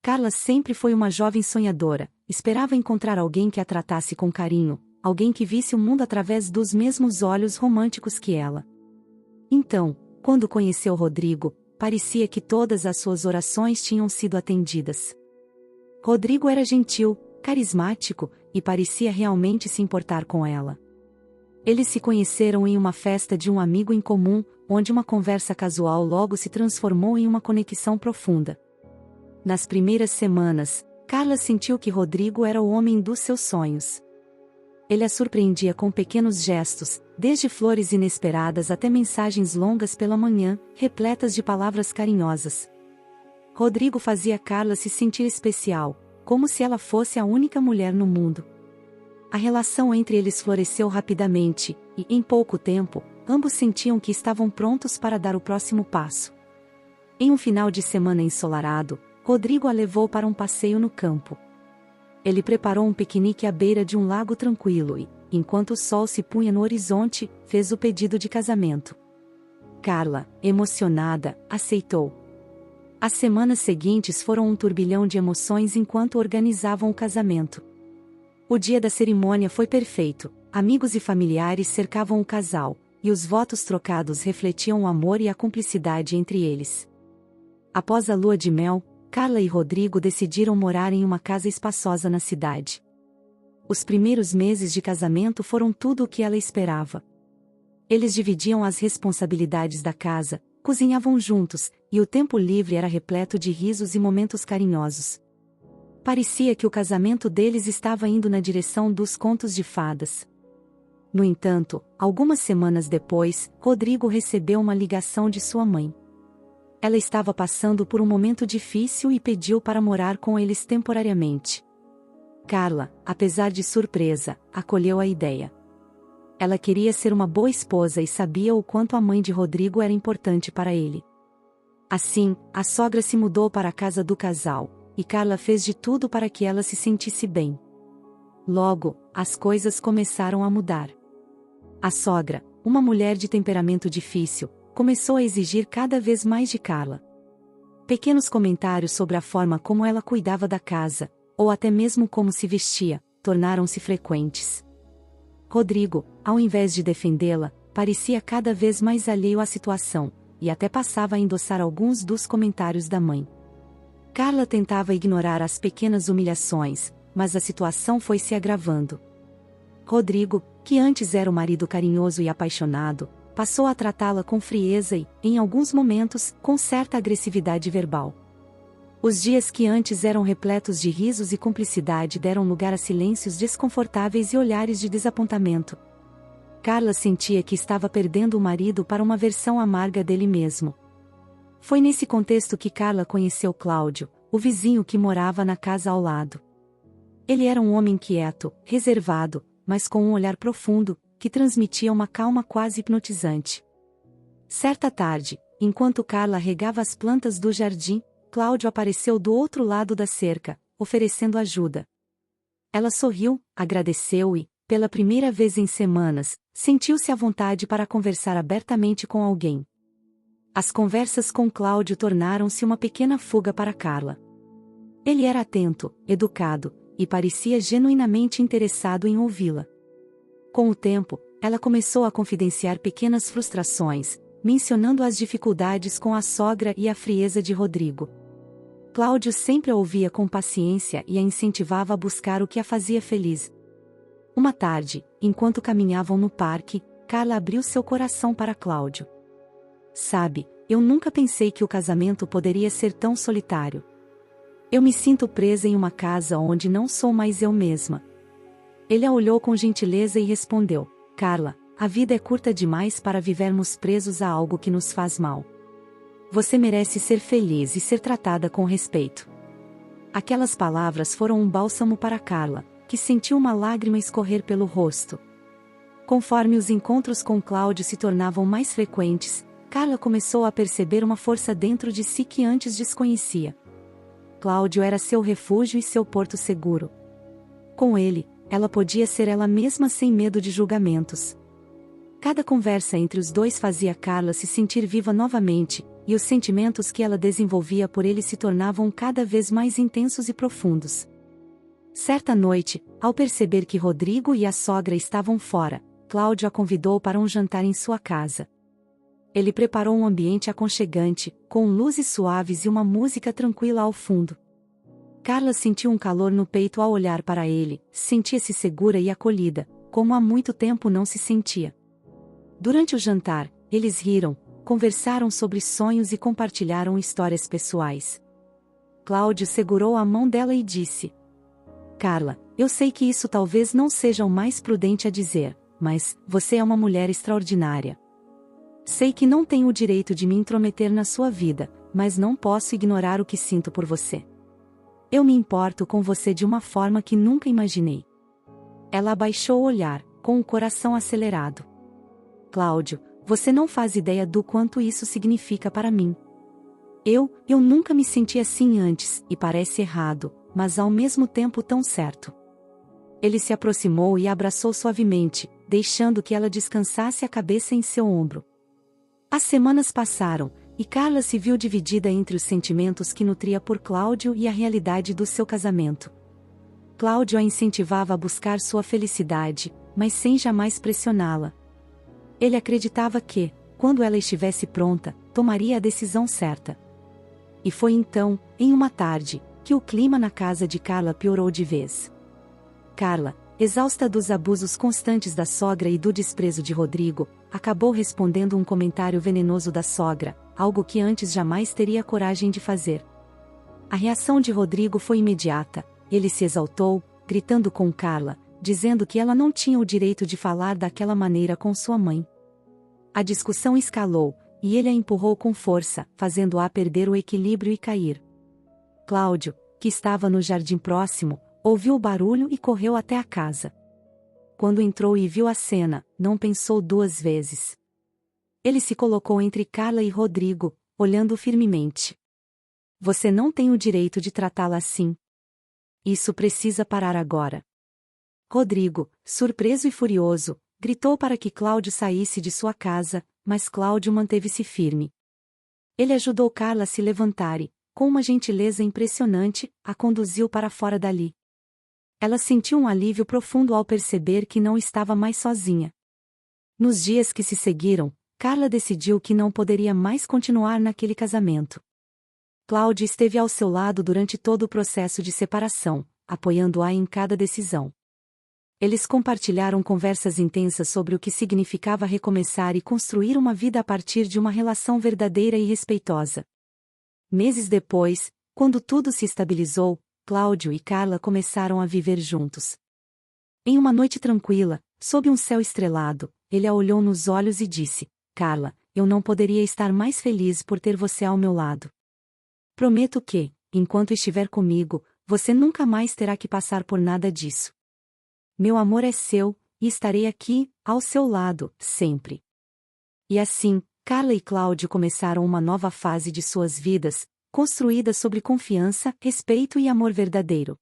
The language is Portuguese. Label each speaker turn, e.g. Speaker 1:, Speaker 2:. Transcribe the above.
Speaker 1: Carla sempre foi uma jovem sonhadora, esperava encontrar alguém que a tratasse com carinho, alguém que visse o mundo através dos mesmos olhos românticos que ela. Então, quando conheceu Rodrigo, parecia que todas as suas orações tinham sido atendidas. Rodrigo era gentil, carismático, e parecia realmente se importar com ela. Eles se conheceram em uma festa de um amigo em comum, onde uma conversa casual logo se transformou em uma conexão profunda. Nas primeiras semanas, Carla sentiu que Rodrigo era o homem dos seus sonhos. Ele a surpreendia com pequenos gestos, desde flores inesperadas até mensagens longas pela manhã, repletas de palavras carinhosas. Rodrigo fazia Carla se sentir especial, como se ela fosse a única mulher no mundo. A relação entre eles floresceu rapidamente, e, em pouco tempo, ambos sentiam que estavam prontos para dar o próximo passo. Em um final de semana ensolarado, Rodrigo a levou para um passeio no campo. Ele preparou um piquenique à beira de um lago tranquilo e, enquanto o sol se punha no horizonte, fez o pedido de casamento. Carla, emocionada, aceitou. As semanas seguintes foram um turbilhão de emoções enquanto organizavam o casamento. O dia da cerimônia foi perfeito, amigos e familiares cercavam o casal, e os votos trocados refletiam o amor e a cumplicidade entre eles. Após a lua de mel, Carla e Rodrigo decidiram morar em uma casa espaçosa na cidade. Os primeiros meses de casamento foram tudo o que ela esperava. Eles dividiam as responsabilidades da casa, cozinhavam juntos, e o tempo livre era repleto de risos e momentos carinhosos. Parecia que o casamento deles estava indo na direção dos contos de fadas. No entanto, algumas semanas depois, Rodrigo recebeu uma ligação de sua mãe. Ela estava passando por um momento difícil e pediu para morar com eles temporariamente. Carla, apesar de surpresa, acolheu a ideia. Ela queria ser uma boa esposa e sabia o quanto a mãe de Rodrigo era importante para ele. Assim, a sogra se mudou para a casa do casal, e Carla fez de tudo para que ela se sentisse bem. Logo, as coisas começaram a mudar. A sogra, uma mulher de temperamento difícil, começou a exigir cada vez mais de Carla. Pequenos comentários sobre a forma como ela cuidava da casa, ou até mesmo como se vestia, tornaram-se frequentes. Rodrigo, ao invés de defendê-la, parecia cada vez mais alheio à situação, e até passava a endossar alguns dos comentários da mãe. Carla tentava ignorar as pequenas humilhações, mas a situação foi se agravando. Rodrigo, que antes era o marido carinhoso e apaixonado, passou a tratá-la com frieza e, em alguns momentos, com certa agressividade verbal. Os dias que antes eram repletos de risos e cumplicidade deram lugar a silêncios desconfortáveis e olhares de desapontamento. Carla sentia que estava perdendo o marido para uma versão amarga dele mesmo. Foi nesse contexto que Carla conheceu Cláudio, o vizinho que morava na casa ao lado. Ele era um homem quieto, reservado, mas com um olhar profundo, que transmitia uma calma quase hipnotizante. Certa tarde, enquanto Carla regava as plantas do jardim, Cláudio apareceu do outro lado da cerca, oferecendo ajuda. Ela sorriu, agradeceu e, pela primeira vez em semanas, sentiu-se à vontade para conversar abertamente com alguém. As conversas com Cláudio tornaram-se uma pequena fuga para Carla. Ele era atento, educado, e parecia genuinamente interessado em ouvi-la. Com o tempo, ela começou a confidenciar pequenas frustrações, mencionando as dificuldades com a sogra e a frieza de Rodrigo. Cláudio sempre a ouvia com paciência e a incentivava a buscar o que a fazia feliz. Uma tarde, enquanto caminhavam no parque, Carla abriu seu coração para Cláudio. Sabe, eu nunca pensei que o casamento poderia ser tão solitário. Eu me sinto presa em uma casa onde não sou mais eu mesma. Ele a olhou com gentileza e respondeu: Carla, a vida é curta demais para vivermos presos a algo que nos faz mal. Você merece ser feliz e ser tratada com respeito. Aquelas palavras foram um bálsamo para Carla, que sentiu uma lágrima escorrer pelo rosto. Conforme os encontros com Cláudio se tornavam mais frequentes, Carla começou a perceber uma força dentro de si que antes desconhecia. Cláudio era seu refúgio e seu porto seguro. Com ele, ela podia ser ela mesma sem medo de julgamentos. Cada conversa entre os dois fazia Carla se sentir viva novamente, e os sentimentos que ela desenvolvia por ele se tornavam cada vez mais intensos e profundos. Certa noite, ao perceber que Rodrigo e a sogra estavam fora, Cláudio a convidou para um jantar em sua casa. Ele preparou um ambiente aconchegante, com luzes suaves e uma música tranquila ao fundo. Carla sentiu um calor no peito ao olhar para ele, sentia-se segura e acolhida, como há muito tempo não se sentia. Durante o jantar, eles riram, conversaram sobre sonhos e compartilharam histórias pessoais. Cláudio segurou a mão dela e disse: Carla, eu sei que isso talvez não seja o mais prudente a dizer, mas você é uma mulher extraordinária. Sei que não tenho o direito de me intrometer na sua vida, mas não posso ignorar o que sinto por você. Eu me importo com você de uma forma que nunca imaginei. Ela abaixou o olhar, com o coração acelerado. Cláudio, você não faz ideia do quanto isso significa para mim. Eu nunca me senti assim antes, e parece errado, mas ao mesmo tempo tão certo. Ele se aproximou e a abraçou suavemente, deixando que ela descansasse a cabeça em seu ombro. As semanas passaram, e Carla se viu dividida entre os sentimentos que nutria por Cláudio e a realidade do seu casamento. Cláudio a incentivava a buscar sua felicidade, mas sem jamais pressioná-la. Ele acreditava que, quando ela estivesse pronta, tomaria a decisão certa. E foi então, em uma tarde, que o clima na casa de Carla piorou de vez. Carla, exausta dos abusos constantes da sogra e do desprezo de Rodrigo, acabou respondendo um comentário venenoso da sogra, algo que antes jamais teria coragem de fazer. A reação de Rodrigo foi imediata, ele se exaltou, gritando com Carla, dizendo que ela não tinha o direito de falar daquela maneira com sua mãe. A discussão escalou, e ele a empurrou com força, fazendo-a perder o equilíbrio e cair. Cláudio, que estava no jardim próximo, ouviu o barulho e correu até a casa. Quando entrou e viu a cena, não pensou duas vezes. Ele se colocou entre Carla e Rodrigo, olhando firmemente. Você não tem o direito de tratá-la assim. Isso precisa parar agora. Rodrigo, surpreso e furioso, gritou para que Cláudio saísse de sua casa, mas Cláudio manteve-se firme. Ele ajudou Carla a se levantar e, com uma gentileza impressionante, a conduziu para fora dali. Ela sentiu um alívio profundo ao perceber que não estava mais sozinha. Nos dias que se seguiram, Carla decidiu que não poderia mais continuar naquele casamento. Cláudio esteve ao seu lado durante todo o processo de separação, apoiando-a em cada decisão. Eles compartilharam conversas intensas sobre o que significava recomeçar e construir uma vida a partir de uma relação verdadeira e respeitosa. Meses depois, quando tudo se estabilizou, Cláudio e Carla começaram a viver juntos. Em uma noite tranquila, sob um céu estrelado, ele a olhou nos olhos e disse: Carla, eu não poderia estar mais feliz por ter você ao meu lado. Prometo que, enquanto estiver comigo, você nunca mais terá que passar por nada disso. Meu amor é seu, e estarei aqui, ao seu lado, sempre. E assim, Carla e Cláudio começaram uma nova fase de suas vidas, construída sobre confiança, respeito e amor verdadeiro.